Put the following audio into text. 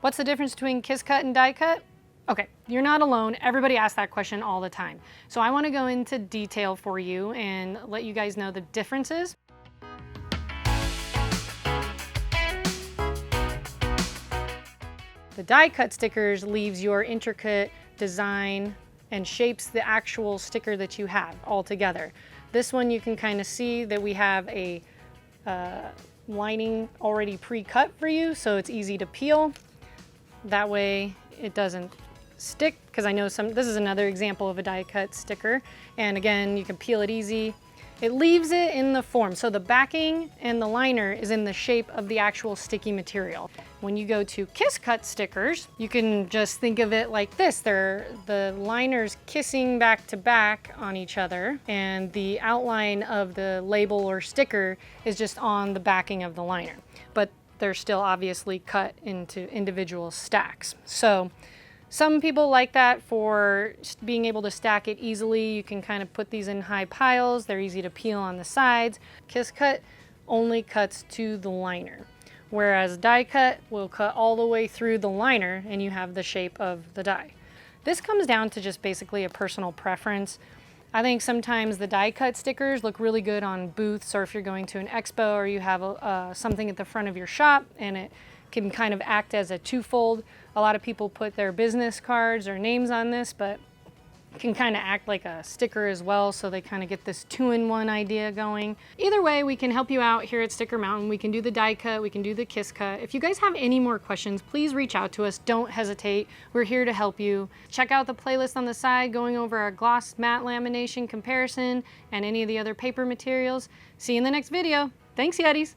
What's the difference between kiss cut and die cut? Okay, you're not alone. Everybody asks that question all the time. So I want to go into detail for you and let you guys know the differences. The die cut stickers leaves your intricate design and shapes the actual sticker that you have all together. This one you can kind of see that we have a lining already pre-cut for you, so it's easy to peel. That way it doesn't stick, because I know this is another example of a die cut sticker, and again you can peel it easy. It leaves it in the form, so the backing and the liner is in the shape of the actual sticky material. When you go to kiss cut stickers, you can just think of it like this. They're the liners kissing back to back on each other, and the outline of the label or sticker is just on the backing of the liner. But they're still obviously cut into individual stacks. So some people like that for being able to stack it easily. You can kind of put these in high piles. They're easy to peel on the sides. Kiss cut only cuts to the liner, whereas die cut will cut all the way through the liner and you have the shape of the die. This comes down to just basically a personal preference. I think sometimes the die cut stickers look really good on booths, or if you're going to an expo or you have something at the front of your shop and it can kind of act as a twofold. A lot of people put their business cards or names on this, but it can kind of act like a sticker as well, so they kind of get this two-in-one idea going. Either way, we can help you out here at Sticker Mountain. We can do the die cut, we can do the kiss cut. If you guys have any more questions, please reach out to us. Don't hesitate. We're here to help you. Check out the playlist on the side going over our gloss matte lamination comparison and any of the other paper materials. See you in the next video. Thanks, Yetis.